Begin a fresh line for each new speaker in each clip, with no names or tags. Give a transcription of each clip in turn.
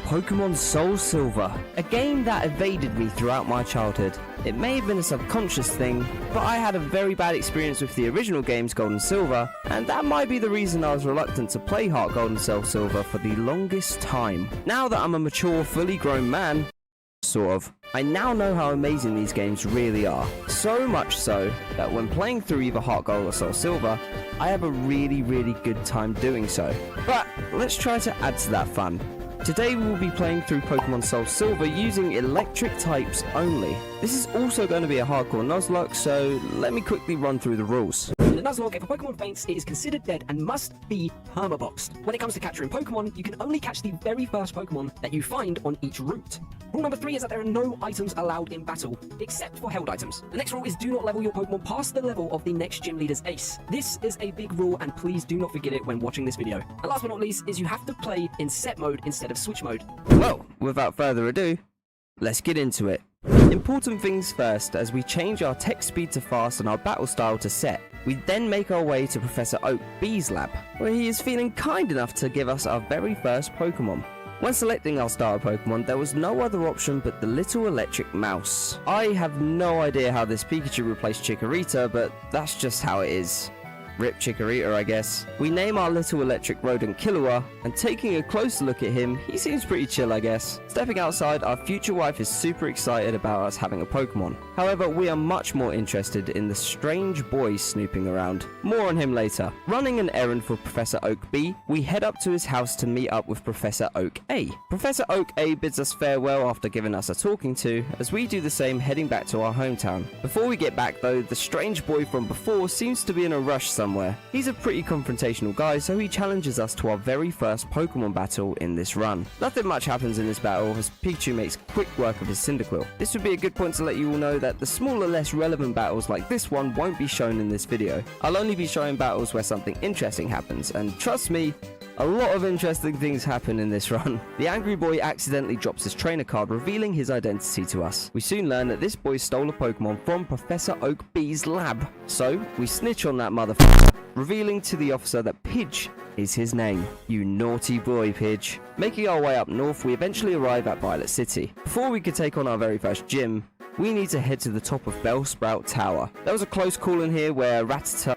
Pokemon Soul Silver, a game that evaded me throughout my childhood. It may have been a subconscious thing, but I had a very bad experience with the original games Gold and Silver, and that might be the reason I was reluctant to play Heart Gold and Soul Silver for the longest time. Now that I'm a mature, fully grown man, sort of, I now know how amazing these games really are. So much so that when playing through either Heart Gold or Soul Silver, I have a really good time doing so. But let's try to add to that fun. Today we will be playing through Pokemon Soul Silver using electric types only. This is also going to be a hardcore Nuzlocke, so let me quickly run through the rules.
In the Nuzlocke, if a Pokemon faints, it is considered dead and must be permaboxed. When it comes to capturing Pokemon, you can only catch the very first Pokemon that you find on each route. Rule number 3 is that there are no items allowed in battle, except for held items. The next rule is do not level your Pokemon past the level of the next gym leader's ace. This is a big rule, and please do not forget it when watching this video. And last but not least is you have to play in set mode instead of switch mode.
Well, without further ado, let's get into it. Important things first, as we change our text speed to fast and our battle style to set. We then make our way to Professor Oak B's lab, where he is feeling kind enough to give us our very first Pokemon. When selecting our starter Pokemon, there was no other option but the little electric mouse. I have no idea how this Pikachu replaced Chikorita, but that's just how it is. Rip Chikorita, I guess. We name our little electric rodent Killua, and taking a closer look at him, he seems pretty chill, I guess. Stepping outside, our future wife is super excited about us having a Pokemon. However, we are much more interested in the strange boy snooping around. More on him later. Running an errand for Professor Oak B, we head up to his house to meet up with Professor Oak A. Professor Oak A bids us farewell after giving us a talking to, as we do the same heading back to our hometown. Before we get back though, the strange boy from before seems to be in a rush somewhere. He's a pretty confrontational guy, so he challenges us to our very first Pokemon battle in this run. Nothing much happens in this battle, as Pikachu makes quick work of his Cyndaquil. This would be a good point to let you all know that the smaller, less relevant battles like this one won't be shown in this video. I'll only be showing battles where something interesting happens, and trust me, a lot of interesting things happen in this run. The angry boy accidentally drops his trainer card, revealing his identity to us. We soon learn that this boy stole a Pokemon from Professor Oak B's lab. So, we snitch on that motherfucker, revealing to the officer that Pidge is his name. You naughty boy, Pidge. Making our way up north, we eventually arrive at Violet City. Before we could take on our very first gym, we need to head to the top of Bellsprout Tower. There was a close call in here where Rattata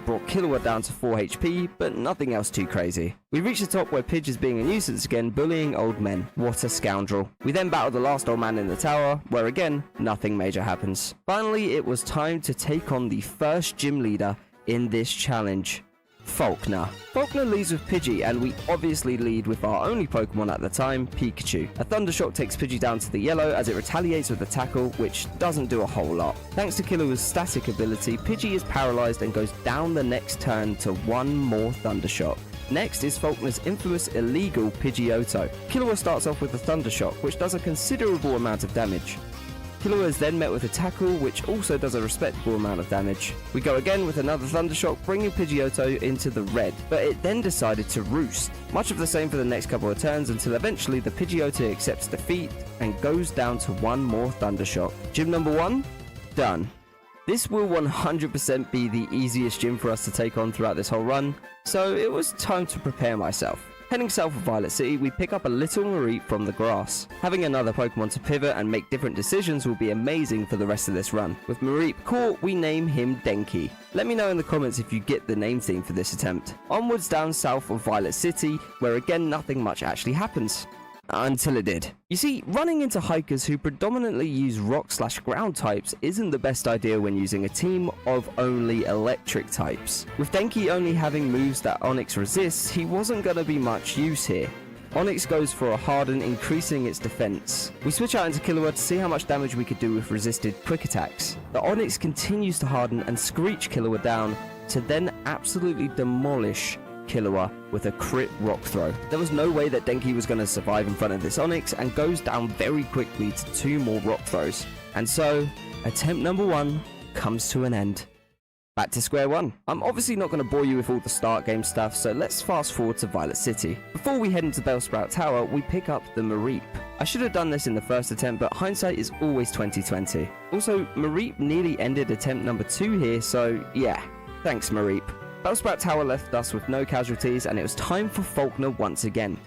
brought Killua down to 4 HP, but nothing else too crazy. We reach the top where Pidge is being a nuisance again, bullying old men. What a scoundrel. We then battle the last old man in the tower, where again, nothing major happens. Finally, it was time to take on the first gym leader in this challenge. Faulkner. Faulkner leads with Pidgey, and we obviously lead with our only Pokemon at the time, Pikachu. A Thundershock takes Pidgey down to the yellow as it retaliates with a tackle, which doesn't do a whole lot. Thanks to Killua's static ability, Pidgey is paralyzed and goes down the next turn to one more Thundershock. Next is Faulkner's infamous illegal Pidgeotto. Killua starts off with a Thundershock, which does a considerable amount of damage. Killua is then met with a tackle, which also does a respectable amount of damage. We go again with another Thundershock, bringing Pidgeotto into the red, but it then decided to roost. Much of the same for the next couple of turns, until eventually the Pidgeotto accepts defeat and goes down to one more Thundershock. Gym number 1, done. This will 100% be the easiest gym for us to take on throughout this whole run, so it was time to prepare myself. Heading south of Violet City, we pick up a little Mareep from the grass. Having another Pokemon to pivot and make different decisions will be amazing for the rest of this run. With Mareep caught, we name him Denki. Let me know in the comments if you get the name theme for this attempt. Onwards down south of Violet City, where again nothing much actually happens. Until it did. You see, running into hikers who predominantly use rock/ground types isn't the best idea when using a team of only electric types. With Denki only having moves that Onix resists, he wasn't going to be much use here. Onix goes for a Harden, increasing its defense. We switch out into Killua to see how much damage we could do with resisted quick attacks. The Onix continues to harden and screech Killua down, to then absolutely demolish Killua with a crit rock throw. There was no way that Denki was going to survive in front of this Onix, and goes down very quickly to 2 more rock throws. And so, attempt number 1 comes to an end. Back to square one. I'm obviously not going to bore you with all the start game stuff, so let's fast forward to Violet City. Before we head into Bellsprout Tower, we pick up the Mareep. I should have done this in the first attempt, but hindsight is always 20/20. Also, Mareep nearly ended attempt number 2 here, so yeah, thanks Mareep. Bellsprout Tower left us with no casualties, and it was time for Faulkner once again.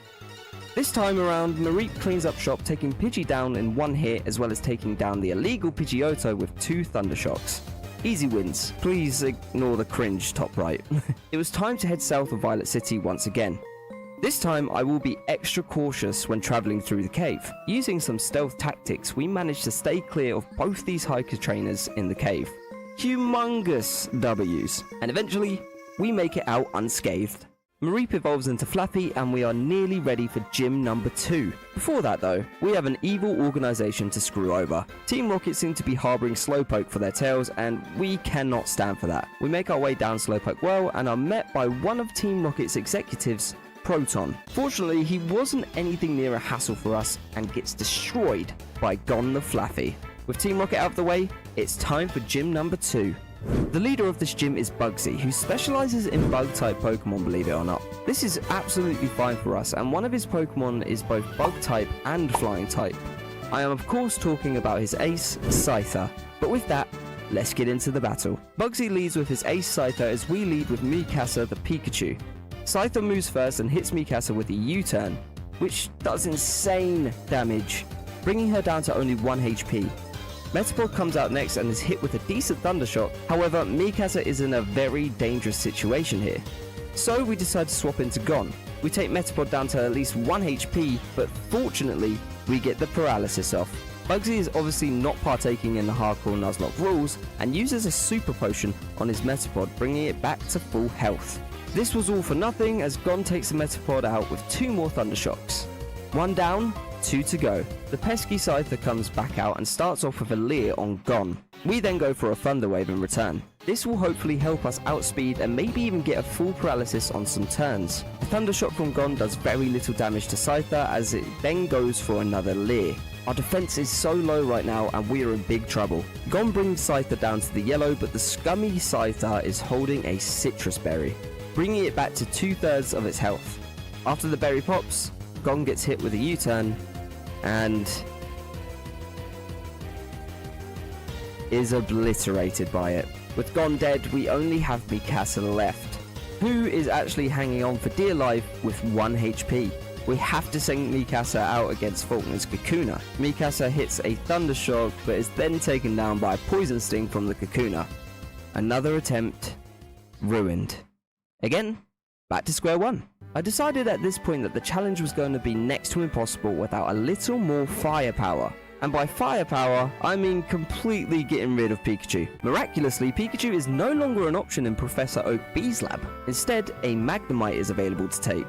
This time around, Marie cleans up shop, taking Pidgey down in one hit, as well as taking down the illegal Pidgeotto with 2 Thundershocks. Easy wins. Please ignore the cringe top right. It was time to head south of Violet City once again. This time I will be extra cautious when travelling through the cave. Using some stealth tactics, we managed to stay clear of both these hiker trainers in the cave. Humongous W's. And eventually, we make it out unscathed. Mareep evolves into Flappy, and we are nearly ready for gym number 2. Before that though, we have an evil organisation to screw over. Team Rocket seem to be harbouring Slowpoke for their tails, and we cannot stand for that. We make our way down Slowpoke Well, and are met by one of Team Rocket's executives, Proton. Fortunately, he wasn't anything near a hassle for us, and gets destroyed by Gon the Flaffy. With Team Rocket out of the way, it's time for gym number 2. The leader of this gym is Bugsy, who specialises in bug-type Pokemon, believe it or not. This is absolutely fine for us, and one of his Pokemon is both bug-type and flying-type. I am of course talking about his ace, Scyther. But with that, let's get into the battle. Bugsy leads with his ace Scyther as we lead with Mikasa the Pikachu. Scyther moves first and hits Mikasa with a U-turn, which does insane damage, bringing her down to only 1 HP. Metapod comes out next and is hit with a decent Thundershock. However, Mikasa is in a very dangerous situation here. So we decide to swap into Gon. We take Metapod down to at least 1 HP, but fortunately, we get the paralysis off. Bugsy is obviously not partaking in the Harcore Nuzlocke rules, and uses a super potion on his Metapod, bringing it back to full health. This was all for nothing, as Gon takes the Metapod out with 2 more Thundershocks. 1 down, 2 to go. The pesky Scyther comes back out and starts off with a Leer on Gon. We then go for a Thunder Wave in return. This will hopefully help us outspeed and maybe even get a full paralysis on some turns. The Thundershock from Gon does very little damage to Scyther, as it then goes for another Leer. Our defense is so low right now, and we are in big trouble. Gon brings Scyther down to the yellow, but the scummy Scyther is holding a Citrus Berry, bringing it back to 2/3 of its health. After the berry pops, Gon gets hit with a U-turn and is obliterated by it. With Gon dead, we only have Mikasa left, who is actually hanging on for dear life with 1 HP. We have to send Mikasa out against Faulkner's Kakuna. Mikasa hits a Thundershock, but is then taken down by a Poison Sting from the Kakuna. Another attempt ruined. Again, back to square one. I decided at this point that the challenge was going to be next to impossible without a little more firepower. And by firepower, I mean completely getting rid of Pikachu. Miraculously, Pikachu is no longer an option in Professor Oak B's lab. Instead, a Magnemite is available to take.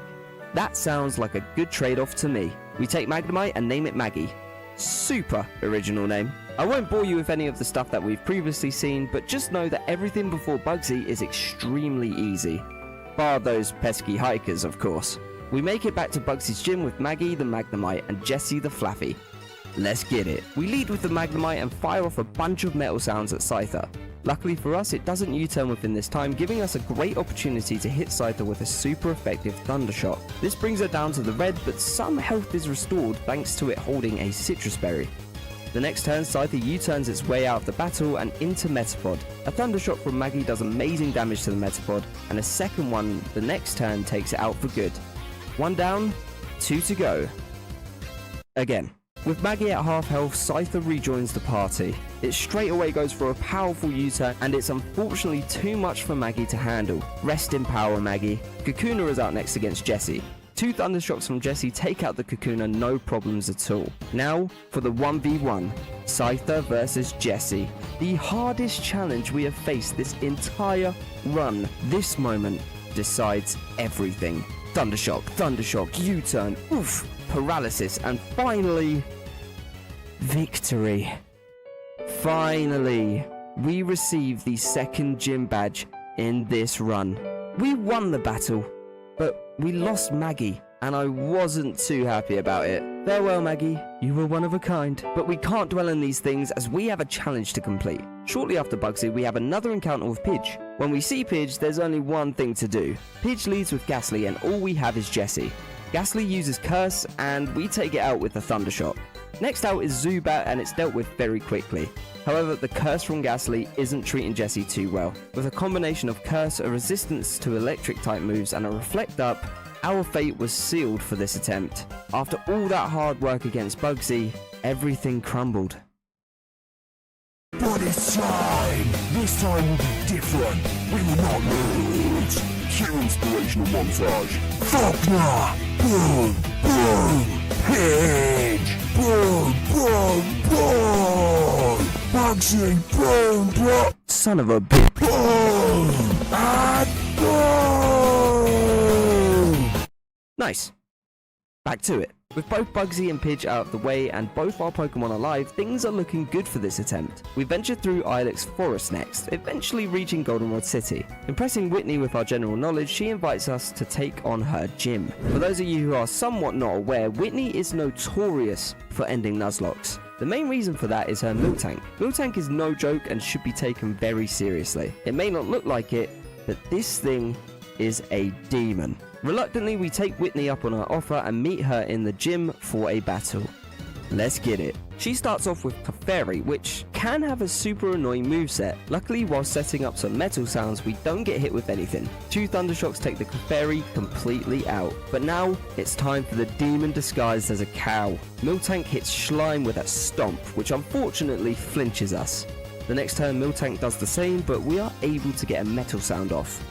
That sounds like a good trade-off to me. We take Magnemite and name it Maggie. Super original name. I won't bore you with any of the stuff that we've previously seen, but just know that everything before Bugsy is extremely easy. Bar those pesky hikers, of course. We make it back to Bugsy's gym with Maggie the Magnemite and Jessie the Flaffy. Let's get it. We lead with the Magnemite and fire off a bunch of metal sounds at Scyther. Luckily for us, it doesn't U-turn within this time, giving us a great opportunity to hit Scyther with a super effective Thundershock. This brings her down to the red, but some health is restored thanks to it holding a Citrus Berry. The next turn, Scyther U-turns its way out of the battle and into Metapod. A Thundershock from Maggie does amazing damage to the Metapod, and a second one the next turn takes it out for good. 1 down, 2 to go. Again. With Maggie at half health, Scyther rejoins the party. It straight away goes for a powerful U-turn, and it's unfortunately too much for Maggie to handle. Rest in power, Maggie. Kakuna is out next against Jessie. 2 Thundershocks from Jessie take out the Kakuna, no problems at all. Now for the 1v1, Scyther versus Jessie. The hardest challenge we have faced this entire run. This moment decides everything. Thundershock, Thundershock, U-turn, oof, paralysis, and finally, victory. Finally, we receive the second gym badge in this run. We won the battle, but we lost Maggie, and I wasn't too happy about it. Farewell, Maggie, you were one of a kind. But we can't dwell on these things, as we have a challenge to complete. Shortly after Bugsy, we have another encounter with Pidge. When we see Pidge, there's only one thing to do. Pidge leads with Ghastly, and all we have is Jessie. Ghastly uses Curse, and we take it out with the Thundershot. Next out is Zubat, and it's dealt with very quickly. However, the Curse from Ghastly isn't treating Jessie too well. With a combination of Curse, a resistance to electric type moves, and a Reflect Up, our fate was sealed for this attempt. After all that hard work against Bugsy, everything crumbled.
But it's time! This time will be different. We will not lose. Cue inspirational montage. Faulkner! Boom! Boom! Pidge! Boom! Boom! Boom! Bugsy! Boom! Boom!
Son of a bitch.
Boom! And boom!
Nice. Back to it. With both Bugsy and Pidge out of the way and both our Pokemon alive, things are looking good for this attempt. We venture through Ilex Forest next, eventually reaching Goldenrod City. Impressing Whitney with our general knowledge, she invites us to take on her gym. For those of you who are somewhat not aware, Whitney is notorious for ending Nuzlocks. The main reason for that is her Miltank. Miltank is no joke and should be taken very seriously. It may not look like it, but this thing is a demon. Reluctantly, we take Whitney up on her offer and meet her in the gym for a battle. Let's get it. She starts off with Clefairy, which can have a super annoying moveset. Luckily, while setting up some metal sounds, we don't get hit with anything. 2 Thundershocks take the Clefairy completely out. But now, it's time for the demon disguised as a cow. Miltank hits Slime with a Stomp, which unfortunately flinches us. The next turn, Miltank does the same, but we are able to get a metal sound off.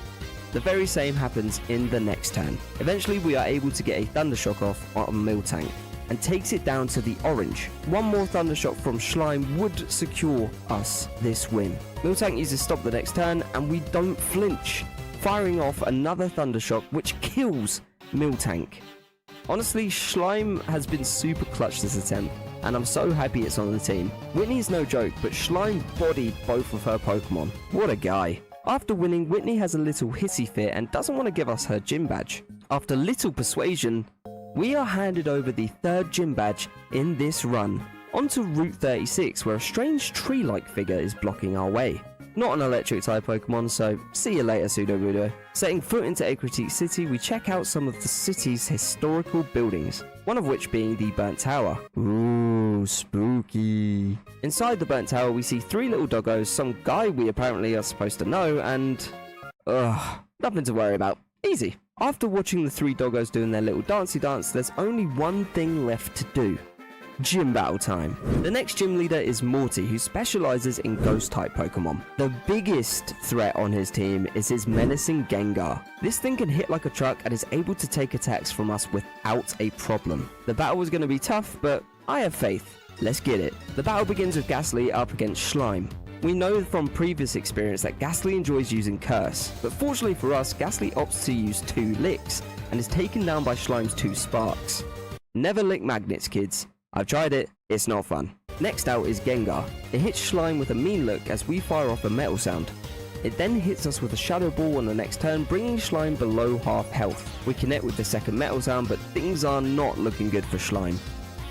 The very same happens in the next turn. Eventually, we are able to get a Thundershock off on Miltank and takes it down to the orange. One more Thundershock from Slime would secure us this win. Miltank uses Stop the next turn and we don't flinch, firing off another Thundershock which kills Miltank. Honestly, Slime has been super clutch this attempt, and I'm so happy it's on the team. Whitney is no joke, but Slime bodied both of her Pokemon. What a guy. After winning, Whitney has a little hissy fit and doesn't want to give us her gym badge. After little persuasion, we are handed over the 3rd gym badge in this run. Onto Route 36, where a strange tree-like figure is blocking our way. Not an electric type Pokemon, so see you later, Sudowoodo. Setting foot into Ecruteak City, we check out some of the city's historical buildings, one of which being the Burnt Tower. Ooh, spooky. Inside the Burnt Tower, we see 3 little doggos, some guy we apparently are supposed to know, and nothing to worry about. Easy. After watching the 3 doggos doing their little dancey dance, there's only one thing left to do. Gym battle time. The next gym leader is Morty, who specializes in ghost type Pokemon. The biggest threat on his team is his menacing Gengar. This thing can hit like a truck and is able to take attacks from us without a problem. The battle was going to be tough, but I have faith. Let's get it. The battle begins with Ghastly up against Slime. We know from previous experience that Ghastly enjoys using Curse, but fortunately for us, Ghastly opts to use 2 licks and is taken down by Slime's 2 sparks. Never lick magnets, kids. I've tried it, it's not fun. Next out is Gengar. It hits Slime with a mean look as we fire off a metal sound. It then hits us with a Shadow Ball on the next turn, bringing Slime below half health. We connect with the second metal sound, but things are not looking good for Slime.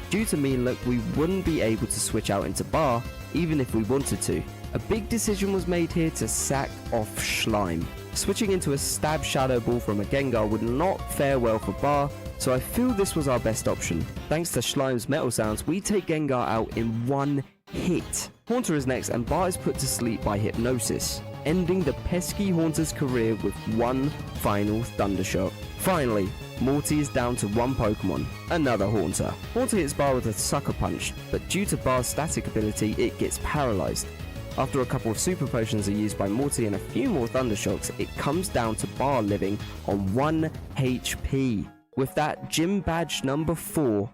Due to mean look, we wouldn't be able to switch out into Bar, even if we wanted to. A big decision was made here to sack off Slime. Switching into a Stab Shadow Ball from a Gengar would not fare well for Bar, so I feel this was our best option. Thanks to Slime's metal sounds, we take Gengar out in 1 hit. Haunter is next and Bar is put to sleep by Hypnosis, ending the pesky Haunter's career with 1 final Thundershock. Finally, Morty is down to 1 Pokemon, another Haunter. Haunter hits Bar with a Sucker Punch, but due to Bar's static ability, it gets paralyzed. After a couple of Super Potions are used by Morty and a few more Thundershocks, it comes down to Bar living on 1 HP. With that, gym badge number 4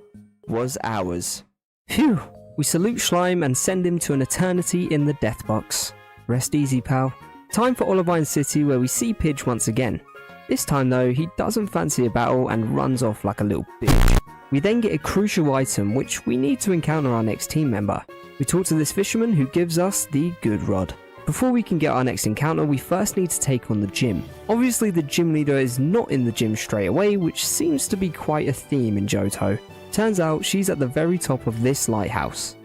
was ours. Phew! We salute Slime and send him to an eternity in the death box. Rest easy, pal. Time for Olivine City, where we see Pidge once again. This time though, he doesn't fancy a battle and runs off like a little bitch. We then get a crucial item which we need to encounter our next team member. We talk to this fisherman who gives us the Good Rod. Before we can get our next encounter, we first need to take on the gym. Obviously the gym leader is not in the gym straight away, which seems to be quite a theme in Johto. Turns out she's at the very top of this lighthouse.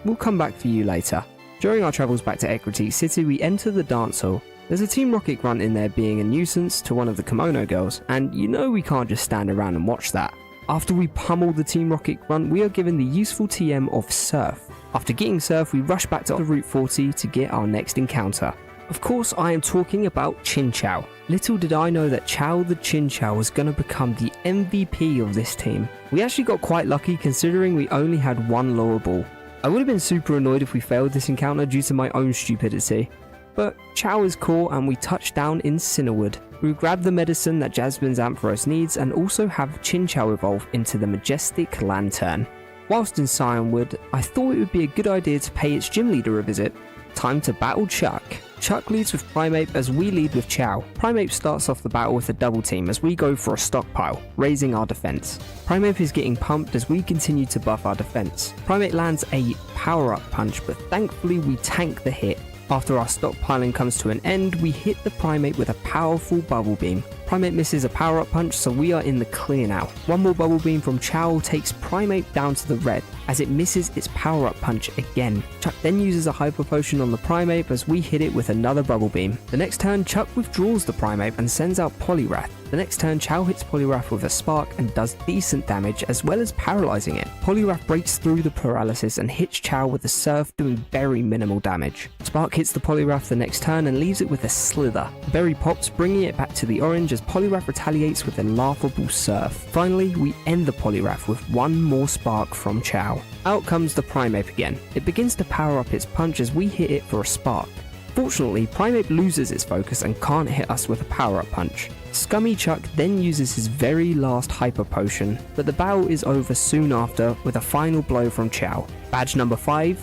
We'll come back for you later. During our travels back to Ecruteak City, we enter the dance hall, There's a Team Rocket grunt in there being a nuisance to one of the kimono girls, and you know we can't just stand around and watch that. After we pummel the Team Rocket grunt, we are given the useful TM of Surf. After getting Surf, we rush back to Route 40 to get our next encounter. Of course, I am talking about Chin Chow. Little did I know that Chow the Chin Chow was going to become the MVP of this team. We actually got quite lucky considering we only had one lower ball. I would have been super annoyed if we failed this encounter due to my own stupidity. But Chow is caught and we touch down in Cinnawood. We grab the medicine that Jasmine's Ampharos needs and also have Chin Chow evolve into the majestic Lantern. Whilst in Cyanwood, I thought it would be a good idea to pay its gym leader a visit. Time to battle Chuck. Chuck leads with Primeape as we lead with Chow. Primeape starts off the battle with a double team as we go for a stockpile, raising our defense. Primeape is getting pumped as we continue to buff our defense. Primeape lands a power-up punch, but thankfully we tank the hit. After our stockpiling comes to an end, we hit the Primeape with a powerful bubble beam. Primeape misses a power-up punch, so we are in the clear now. One more bubble beam from Chow takes Primeape down to the red, as it misses its power-up punch again. Chuck then uses a hyper potion on the Primeape as we hit it with another bubble beam. The next turn, Chuck withdraws the Primeape and sends out Poliwrath. The next turn, Chow hits Poliwrath with a spark and does decent damage as well as paralyzing it. Poliwrath breaks through the paralysis and hits Chow with a Surf, doing very minimal damage. Spark hits the Poliwrath the next turn and leaves it with a Slither. Berry pops, bringing it back to the orange as Poliwrath retaliates with a laughable Surf. Finally, we end the Poliwrath with one more spark from Chow. Out comes the Primeape again. It begins to power up its punch as we hit it for a spark. Fortunately, Primeape loses its focus and can't hit us with a power-up punch. Scummy Chuck then uses his very last hyper potion, but the battle is over soon after with a final blow from Chow. Badge number 5,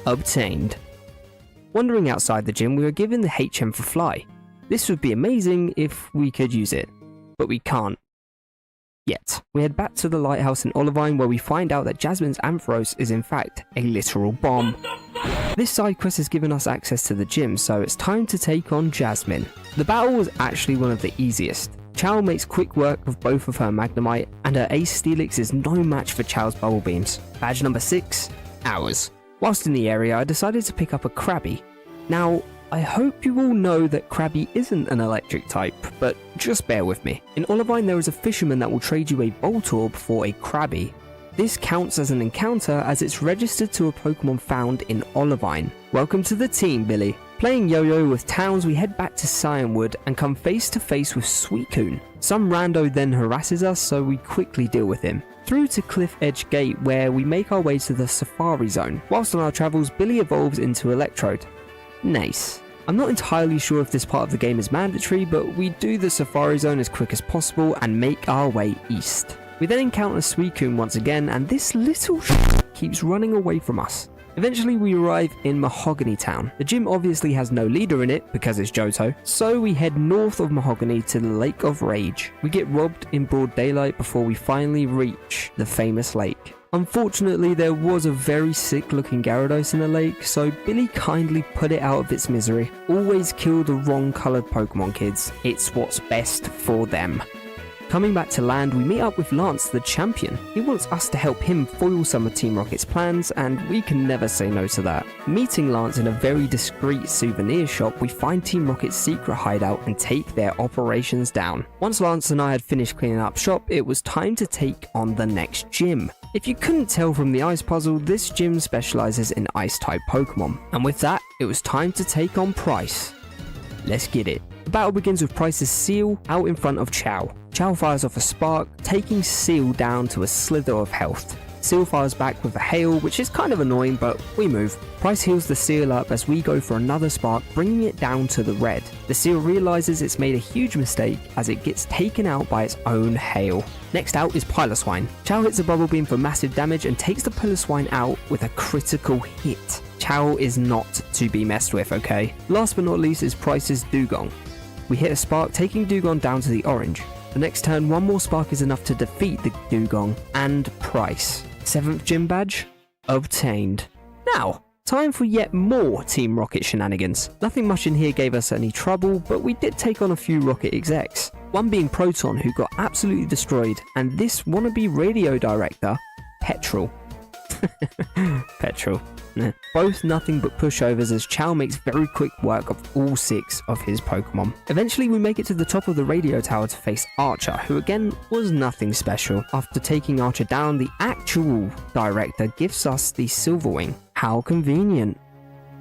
obtained. Wandering outside the gym, we were given the HM for Fly. This would be amazing if we could use it, but we can't. Yet. We head back to the lighthouse in Olivine where we find out that Jasmine's Ampharos is in fact a literal bomb. This side quest has given us access to the gym, so it's time to take on Jasmine. The battle was actually one of the easiest. Chow makes quick work of both of her Magnemite, and her Ace Steelix is no match for Chow's Bubble Beams. Badge number 6, ours. Whilst in the area, I decided to pick up a Krabby. Now, I hope you all know that Krabby isn't an electric type, but just bear with me. In Olivine there is a fisherman that will trade you a Voltorb for a Krabby. This counts as an encounter as it's registered to a Pokemon found in Olivine. Welcome to the team, Billy. Playing Yo-Yo with Towns, we head back to Cyanwood and come face to face with Suicune. Some rando then harasses us, so we quickly deal with him. Through to Cliff Edge Gate where we make our way to the Safari Zone. Whilst on our travels, Billy evolves into Electrode. Nice. I'm not entirely sure if this part of the game is mandatory, but we do the Safari Zone as quick as possible and make our way east. We then encounter Suicune once again, and this little keeps running away from us. Eventually we arrive in Mahogany Town. The gym obviously has no leader in it because it's Johto, so we head north of Mahogany to the Lake of Rage. We get robbed in broad daylight before we finally reach the famous lake. Unfortunately, there was a very sick looking Gyarados in the lake, so Billy kindly put it out of its misery. Always kill the wrong coloured Pokemon, kids. It's what's best for them. Coming back to land, we meet up with Lance the champion. He wants us to help him foil some of Team Rocket's plans, and we can never say no to that. Meeting Lance in a very discreet souvenir shop, we find Team Rocket's secret hideout and take their operations down. Once Lance and I had finished cleaning up shop, it was time to take on the next gym. If you couldn't tell from the ice puzzle, this gym specializes in ice-type Pokemon. And with that, it was time to take on Pryce. Let's get it. The battle begins with Pryce's Seal out in front of Chow. Chow fires off a spark, taking Seal down to a slither of health. Seal fires back with a hail, which is kind of annoying, but we move. Pryce heals the Seal up as we go for another spark, bringing it down to the red. The Seal realizes it's made a huge mistake as it gets taken out by its own hail. Next out is Piloswine. Chow hits a bubble beam for massive damage and takes the Piloswine out with a critical hit. Chow is not to be messed with, okay? Last but not least is Pryce's Dugong. We hit a spark, taking Dugong down to the orange. The next turn, one more spark is enough to defeat the Dugong and Pryce. 7th gym badge obtained. Now, time for yet more Team Rocket shenanigans. Nothing much in here gave us any trouble, but we did take on a few Rocket execs. One being Proton, who got absolutely destroyed, and this wannabe radio director, Petrol. Petrol. Both nothing but pushovers as Chow makes very quick work of all 6 of his Pokemon. Eventually we make it to the top of the radio tower to face Archer, who again was nothing special. After taking Archer down, the actual director gives us the Silverwing. How convenient.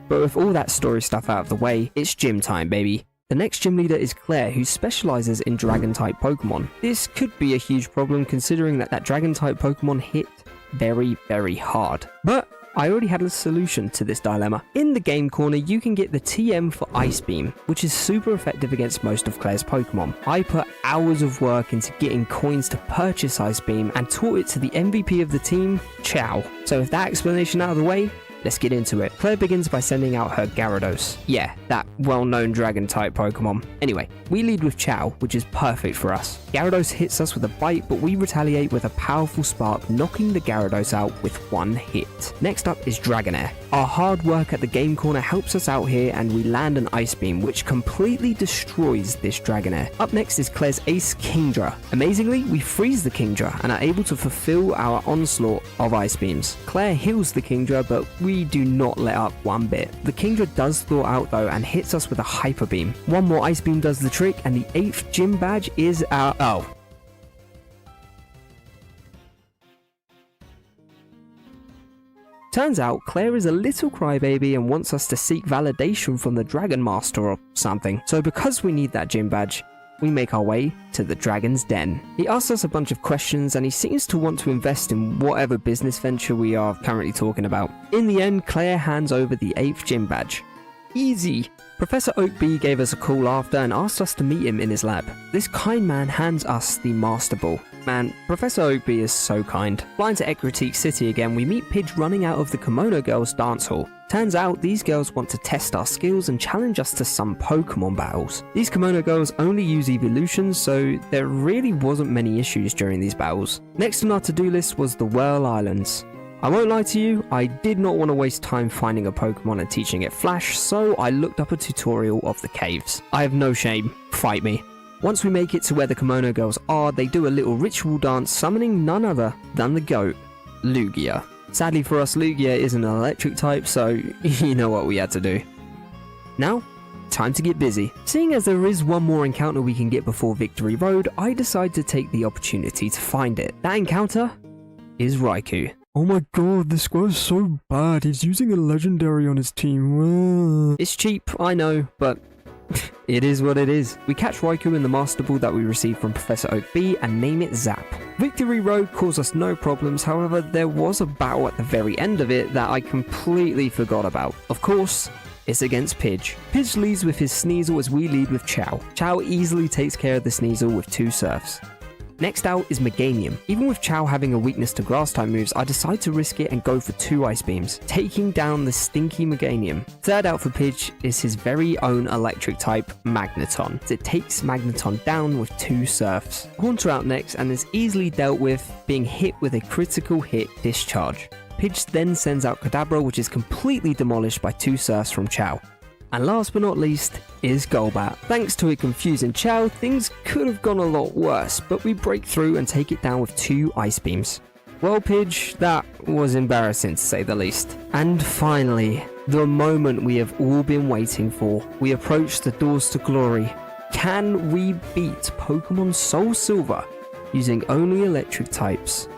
But with all that story stuff out of the way, it's gym time, baby. The next gym leader is Clair, who specializes in Dragon-type Pokemon. This could be a huge problem considering that Dragon-type Pokemon hit very, very hard. But I already had a solution to this dilemma. In the game corner, you can get the TM for Ice Beam, which is super effective against most of Clair's Pokemon. I put hours of work into getting coins to purchase Ice Beam and taught it to the MVP of the team, Chow. So with that explanation out of the way, let's get into it. Clair begins by sending out her Gyarados. Yeah, that well-known Dragon-type Pokemon. Anyway, we lead with Chow, which is perfect for us. Gyarados hits us with a bite, but we retaliate with a powerful spark, knocking the Gyarados out with 1 hit. Next up is Dragonair. Our hard work at the game corner helps us out here, and we land an Ice Beam, which completely destroys this Dragonair. Up next is Clair's ace Kingdra. Amazingly, we freeze the Kingdra and are able to fulfill our onslaught of Ice Beams. Clair heals the Kingdra, but we do not let up one bit. The Kingdra does thaw out though and hits us with a Hyper Beam. One more Ice Beam does the trick, and the 8th gym badge is our... Oh. Turns out Clair is a little crybaby and wants us to seek validation from the Dragon Master or something. So because we need that gym badge, we make our way to the Dragon's Den. He asks us a bunch of questions and he seems to want to invest in whatever business venture we are currently talking about. In the end, Clair hands over the 8th gym badge. Easy. Professor Oakbee gave us a call after and asked us to meet him in his lab. This kind man hands us the Master Ball. Man, Professor Oakbee is so kind. Flying to Ecruteak City again, we meet Pidge running out of the Kimono Girls dance hall. Turns out these girls want to test our skills and challenge us to some Pokemon battles. These Kimono Girls only use evolutions, so there really wasn't many issues during these battles. Next on our to-do list was the Whirl Islands. I won't lie to you, I did not want to waste time finding a Pokemon and teaching it Flash, so I looked up a tutorial of the caves. I have no shame, fight me. Once we make it to where the Kimono Girls are, they do a little ritual dance summoning none other than the GOAT, Lugia. Sadly for us, Lugia isn't an electric type, so you know what we had to do. Now, time to get busy. Seeing as there is one more encounter we can get before Victory Road, I decide to take the opportunity to find it. That encounter is Raikou.
Oh my god, this guy's so bad. He's using a legendary on his team.
It's cheap, I know, but it is what it is. We catch Raikou in the Master Ball that we received from Professor Oakbee and name it Zap. Victory Road caused us no problems, however there was a battle at the very end of it that I completely forgot about. Of course, it's against Pidge. Pidge leads with his Sneasel as we lead with Chow. Chow easily takes care of the Sneasel with 2 surfs. Next out is Meganium. Even with Chow having a weakness to grass type moves, I decide to risk it and go for 2 Ice Beams, taking down the stinky Meganium. Third out for Pidge is his very own electric type, Magneton. It takes Magneton down with 2 surfs. Haunter out next and is easily dealt with, being hit with a critical hit discharge. Pidge then sends out Kadabra, which is completely demolished by 2 surfs from Chow. And last but not least is Golbat. Thanks to a confusing Chow, things could have gone a lot worse, but we break through and take it down with 2 Ice Beams. Well, Pidge, that was embarrassing to say the least. And finally, the moment we have all been waiting for. We approach the doors to glory. Can we beat Pokemon Soul Silver using only electric types?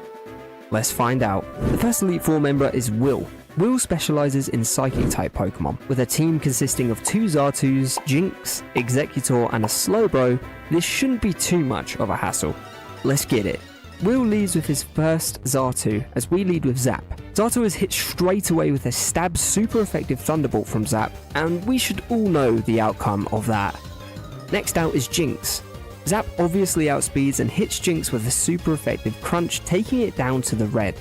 Let's find out. The first Elite Four member is Will. Will specializes in Psychic-type Pokemon. With a team consisting of 2 Zartus, Jinx, Executor, and a Slowbro, this shouldn't be too much of a hassle. Let's get it. Will leads with his first Zartu, as we lead with Zap. Zartu is hit straight away with a stab super effective Thunderbolt from Zap, and we should all know the outcome of that. Next out is Jinx. Zap obviously outspeeds and hits Jinx with a super effective Crunch, taking it down to the red.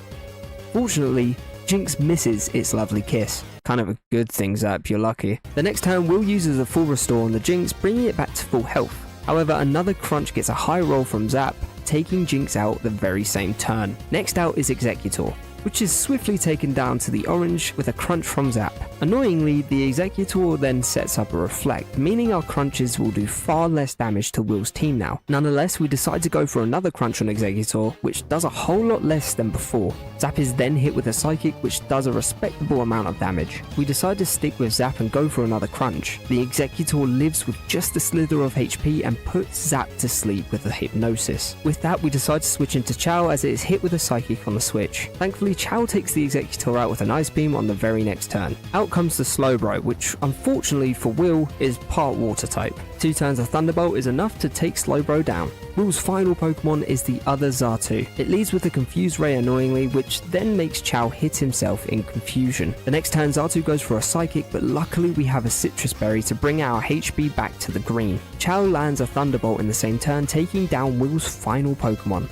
Fortunately, Jinx misses its lovely kiss. Kind of a good thing, Zap, you're lucky. The next turn, Will uses a full restore on the Jinx, bringing it back to full health. However, another Crunch gets a high roll from Zap, taking Jinx out the very same turn. Next out is Executor. which is swiftly taken down to the orange with a crunch from Zap. Annoyingly, the Executor then sets up a reflect, meaning our crunches will do far less damage to Will's team now. Nonetheless, we decide to go for another crunch on Executor, which does a whole lot less than before. Zap is then hit with a Psychic, which does a respectable amount of damage. We decide to stick with Zap and go for another crunch. The Executor lives with just a slither of HP and puts Zap to sleep with a Hypnosis. With that, we decide to switch into Chow as it is hit with a Psychic on the switch. Thankfully, Chow takes the Executor out with an Ice Beam on the very next turn. Out comes the Slowbro, which unfortunately for Will is part Water type. 2 turns of Thunderbolt is enough to take Slowbro down. Will's final Pokemon is the other Xatu. It leads with a Confuse Ray annoyingly, which then makes Chow hit himself in confusion. The next turn Xatu goes for a Psychic, but luckily we have a Citrus Berry to bring our HP back to the green. Chow lands a Thunderbolt in the same turn, taking down Will's final Pokemon.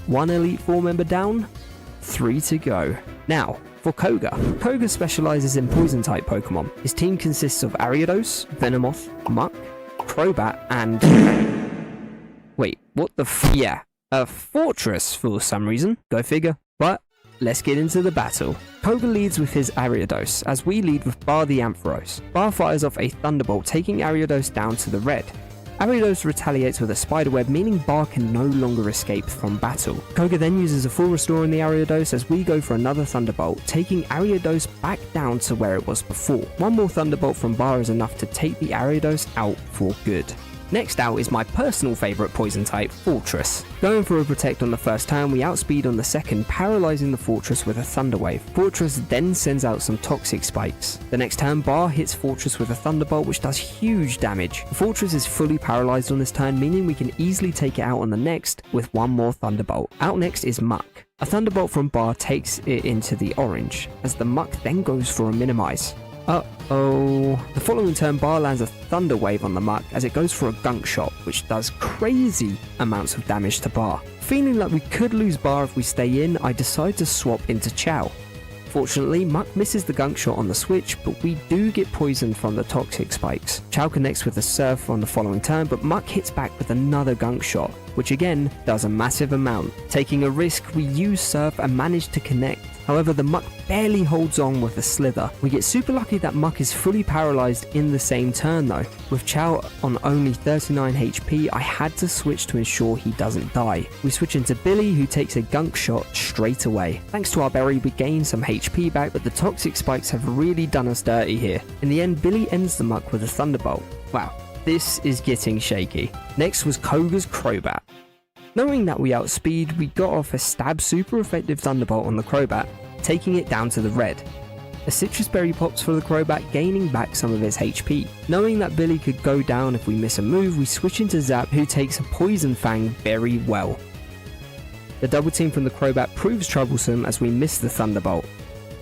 1 Elite Four member down, 3 to go. Now, for Koga. Koga specializes in Poison type Pokemon. His team consists of Ariados, Venomoth, Muck, Crobat, and... Wait, what the yeah, a Fortress for some reason, go figure. But let's get into the battle. Koga leads with his Ariados, as we lead with Bar the Ampharos. Bar fires off a Thunderbolt, taking Ariados down to the red. Ariados retaliates with a Spiderweb, meaning Bar can no longer escape from battle. Koga then uses a full restore on the Ariados as we go for another Thunderbolt, taking Ariados back down to where it was before. One more Thunderbolt from Bar is enough to take the Ariados out for good. Next out is my personal favourite Poison type, Fortress. Going for a Protect on the first turn, we outspeed on the second, paralysing the Fortress with a Thunder Wave. Fortress then sends out some Toxic Spikes. The next turn, Bar hits Fortress with a Thunderbolt, which does huge damage. The Fortress is fully paralysed on this turn, meaning we can easily take it out on the next with one more Thunderbolt. Out next is Muck. A Thunderbolt from Bar takes it into the orange, as the Muck then goes for a Minimize. Uh-oh. The following turn, Bar lands a Thunder Wave on the Muck as it goes for a Gunk Shot, which does crazy amounts of damage to Bar. Feeling like we could lose Bar if we stay in, I decide to swap into Chow. Fortunately, Muck misses the Gunk Shot on the switch, but we do get poisoned from the Toxic Spikes. Chow connects with a Surf on the following turn, but Muck hits back with another Gunk Shot, which again does a massive amount. Taking a risk, we use Surf and manage to connect. However, the Muck barely holds on with a Slither. We get super lucky that Muck is fully paralysed in the same turn though. With Chow on only 39 HP, I had to switch to ensure he doesn't die. We switch into Billy, who takes a Gunk Shot straight away. Thanks to our berry, we gain some HP back, but the Toxic Spikes have really done us dirty here. In the end, Billy ends the Muck with a Thunderbolt. Wow, this is getting shaky. Next was Koga's Crobat. Knowing that we outspeed, we got off a Stab super effective Thunderbolt on the Crobat, taking it down to the red. A Citrus Berry pops for the Crobat, gaining back some of his HP. Knowing that Billy could go down if we miss a move, we switch into Zap, who takes a Poison Fang very well. The double team from the Crobat proves troublesome as we miss the Thunderbolt.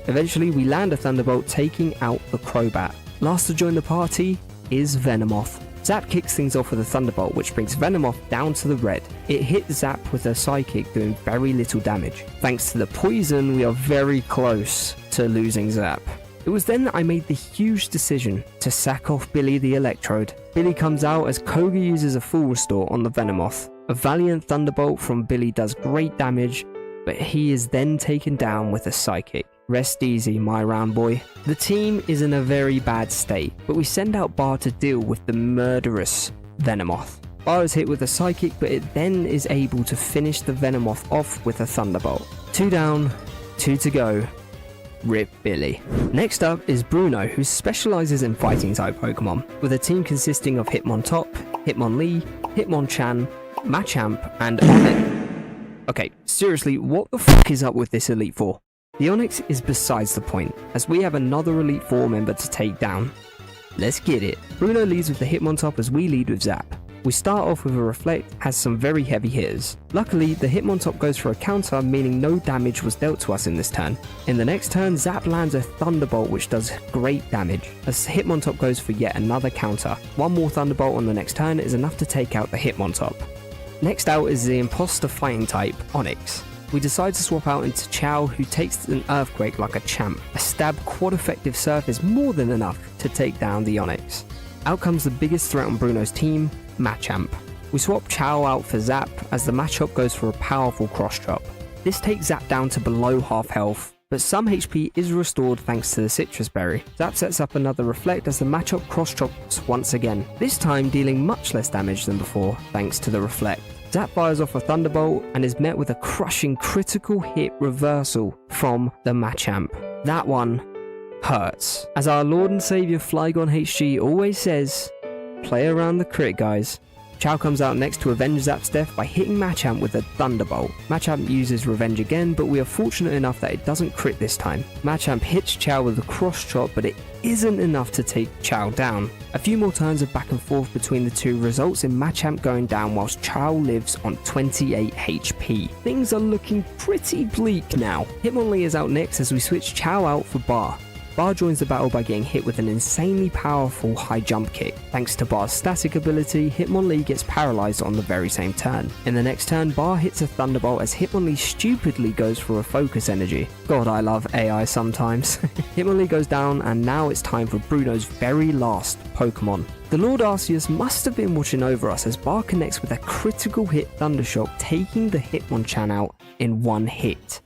Eventually we land a Thunderbolt, taking out the Crobat. Last to join the party is Venomoth. Zap kicks things off with a Thunderbolt, which brings Venomoth down to the red. It hits Zap with a Psychic, doing very little damage. Thanks to the poison, we are very close to losing Zap. It was then that I made the huge decision to sack off Billy the Electrode. Billy comes out as Koga uses a full restore on the Venomoth. A Valiant Thunderbolt from Billy does great damage, but he is then taken down with a Psychic. Rest easy, my round boy. The team is in a very bad state, but we send out Bar to deal with the murderous Venomoth. Bar is hit with a Psychic, but it then is able to finish the Venomoth off with a Thunderbolt. 2 down, 2 to go. Rip Billy. Next up is Bruno, who specializes in fighting type Pokemon, with a team consisting of Hitmontop, Hitmonlee, Hitmonchan, Machamp, and Onyx. Okay, seriously, what the fuck is up with this Elite Four? The Onyx is besides the point, as we have another Elite Four member to take down. Let's get it. Bruno leads with the Hitmontop as we lead with Zap. We start off with a Reflect, has some very heavy hitters. Luckily, the Hitmontop goes for a counter, meaning no damage was dealt to us in this turn. In the next turn, Zap lands a Thunderbolt, which does great damage, as Hitmontop goes for yet another counter. One more Thunderbolt on the next turn is enough to take out the Hitmontop. Next out is the Imposter Fighting type, Onyx. We decide to swap out into Chow, who takes an Earthquake like a champ. A Stab quad effective Surf is more than enough to take down the Onyx. Out comes the biggest threat on Bruno's team, Machamp. We swap Chow out for Zap, as the Machamp goes for a powerful cross drop.
This takes Zap down to below half health, but some HP is restored thanks to the citrus berry. Zap sets up another reflect as the matchup cross-chops once again, this time dealing much less damage than before thanks to the reflect. Zap fires off a thunderbolt and is met with a crushing critical hit reversal from the Machamp. That one hurts. As our Lord and Saviour Flygon HG always says, play around the crit, guys. Chow comes out next to avenge Zap's death by hitting Machamp with a Thunderbolt. Machamp uses revenge again, but we are fortunate enough that it doesn't crit this time. Machamp hits Chow with a cross chop, but it isn't enough to take Chow down. A few more turns of back and forth between the two results in Machamp going down whilst Chow lives on 28 HP. Things are looking pretty bleak now. Hitmonlee is out next as we switch Chow out for Bar. Bar joins the battle by getting hit with an insanely powerful high jump kick. Thanks to Bar's static ability, Hitmonlee gets paralyzed on the very same turn. In the next turn, Bar hits a Thunderbolt as Hitmonlee stupidly goes for a focus energy. God, I love AI sometimes. Hitmonlee goes down and now it's time for Bruno's very last Pokemon. The Lord Arceus must have been watching over us as Bar connects with a critical hit Thundershock, taking the Hitmonchan out in one hit.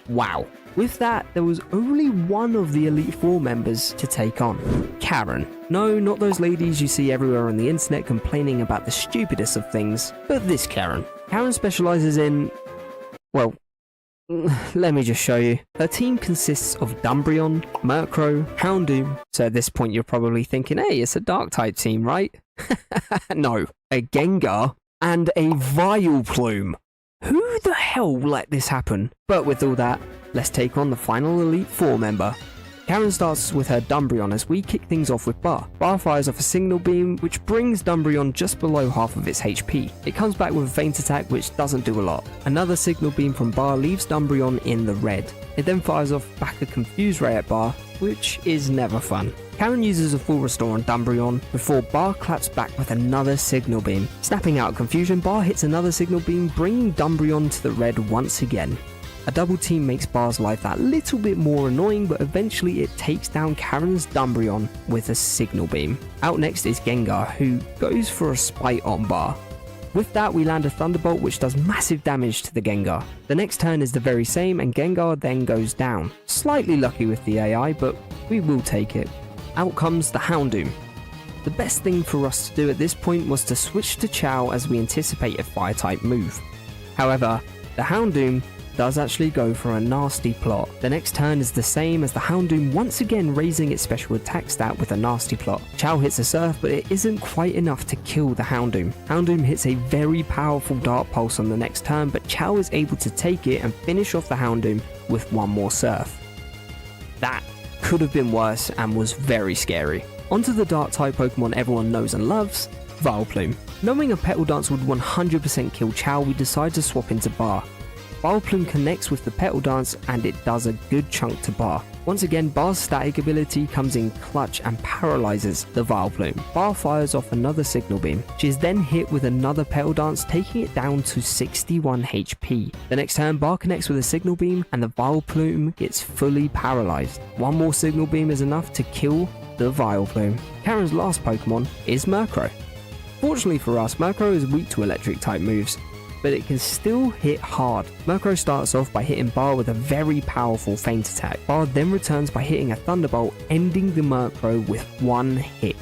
Wow. With that, there was only one of the Elite Four members to take on. Karen. No, not those ladies you see everywhere on the internet complaining about the stupidest of things, but this Karen. Karen specializes in... well, let me just show you. Her team consists of Dumbreon, Murkrow, Houndoom. So at this point you're probably thinking, hey, it's a Dark-type team, right? No, a Gengar and a Vileplume. Who the hell let this happen? But with all that, let's take on the final Elite Four member. Karen starts with her Dumbreon as we kick things off with Bar. Bar fires off a Signal Beam, which brings Dumbreon just below half of its HP. It comes back with a Feint Attack, which doesn't do a lot. Another Signal Beam from Bar leaves Dumbreon in the red. It then fires off back a Confuse Ray at Bar, which is never fun. Karen uses a full restore on Dumbreon before Bar claps back with another Signal Beam. Snapping out confusion, Bar hits another Signal Beam, bringing Dumbreon to the red once again. A double team makes Bar's life that little bit more annoying, but eventually it takes down Karen's Dumbreon with a Signal Beam. Out next is Gengar, who goes for a Spite on Bar. With that, we land a Thunderbolt, which does massive damage to the Gengar. The next turn is the very same, and Gengar then goes down. Slightly lucky with the AI, but we will take it. Out comes the Houndoom. The best thing for us to do at this point was to switch to Chow as we anticipate a Fire-type move. However, the Houndoom does actually go for a nasty plot. The next turn is the same as the Houndoom once again raising its special attack stat with a nasty plot. Chow hits a Surf, but it isn't quite enough to kill the Houndoom. Houndoom hits a very powerful Dark Pulse on the next turn, but Chow is able to take it and finish off the Houndoom with one more Surf. That could have been worse and was very scary. Onto the Dark-type Pokemon everyone knows and loves, Vileplume. Knowing a Petal Dance would 100% kill Chow, we decide to swap into Bar. Vileplume connects with the Petal Dance and it does a good chunk to Bar. Once again, Bar's static ability comes in clutch and paralyzes the Vileplume. Bar fires off another Signal Beam. She is then hit with another Petal Dance, taking it down to 61 HP. The next turn, Bar connects with a Signal Beam and the Vileplume gets fully paralyzed. One more Signal Beam is enough to kill the Vileplume. Karen's last Pokemon is Murkrow. Fortunately for us, Murkrow is weak to electric type moves, but it can still hit hard. Murkrow starts off by hitting Bar with a very powerful Feint Attack. Bar then returns by hitting a Thunderbolt, ending the Murkrow with one hit.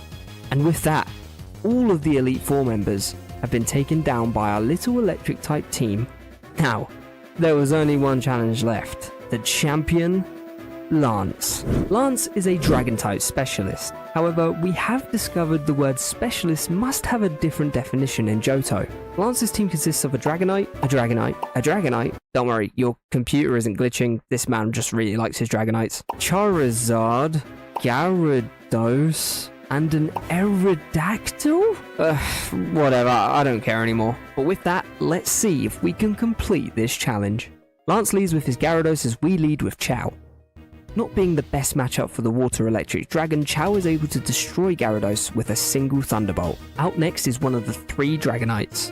And with that, all of the Elite Four members have been taken down by our little electric type team. Now, there was only one challenge left. The champion, Lance. Lance is a Dragon type specialist. However, we have discovered the word specialist must have a different definition in Johto. Lance's team consists of a Dragonite, a Dragonite, a Dragonite. Don't worry, your computer isn't glitching. This man just really likes his Dragonites. Charizard, Gyarados, and an Aerodactyl? Whatever, I don't care anymore. But with that, let's see if we can complete this challenge. Lance leads with his Gyarados as we lead with Chow. Not being the best matchup for the Water Electric Dragon, Chow is able to destroy Gyarados with a single Thunderbolt. Out next is one of the three Dragonites.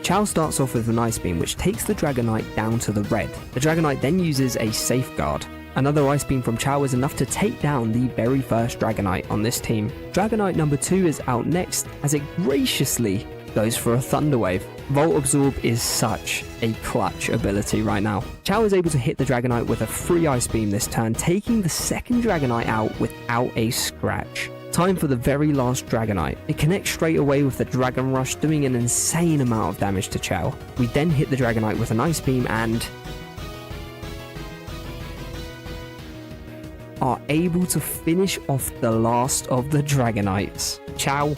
Chow starts off with an Ice Beam, which takes the Dragonite down to the red. The Dragonite then uses a Safeguard. Another Ice Beam from Chow is enough to take down the very first Dragonite on this team. Dragonite number 2 is out next as it graciously
goes for a Thunder Wave. Volt Absorb is such a clutch ability right now. Chow is able to hit the Dragonite with a free Ice Beam this turn, taking the second Dragonite out without a scratch. Time for the very last Dragonite. It connects straight away with the Dragon Rush, doing an insane amount of damage to Chow. We then hit the Dragonite with an Ice Beam and are able to finish off the last of the Dragonites. Chow,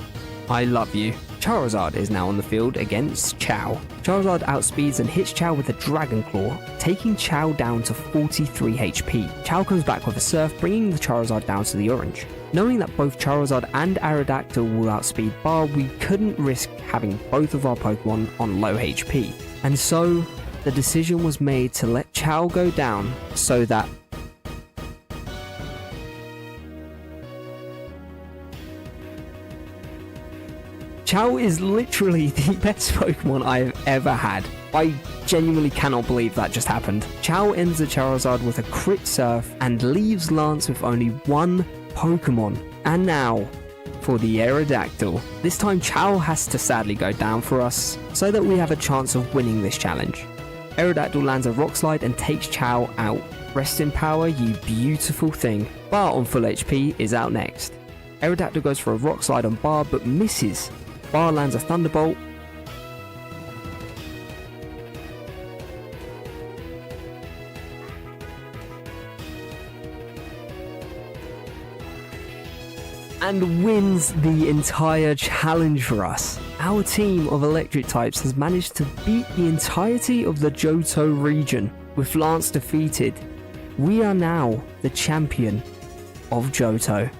I love you. Charizard is now on the field against Chow. Charizard outspeeds and hits Chow with a Dragon Claw, taking Chow down to 43 HP. Chow comes back with a Surf, bringing the Charizard down to the orange. Knowing that both Charizard and Aerodactyl will outspeed Bar, we couldn't risk having both of our Pokemon on low HP. And so, the decision was made to let Chow go down so that Chow is literally the best Pokemon I have ever had. I genuinely cannot believe that just happened. Chow ends the Charizard with a crit Surf and leaves Lance with only one Pokemon. And now, for the Aerodactyl. This time Chow has to sadly go down for us, so that we have a chance of winning this challenge. Aerodactyl lands a Rock Slide and takes Chow out. Rest in power, you beautiful thing. Bar on full HP is out next. Aerodactyl goes for a Rock Slide on Bar but misses. Bar lands a Thunderbolt. And wins the entire challenge for us. Our team of electric types has managed to beat the entirety of the Johto region. With Lance defeated, we are now the champion of Johto.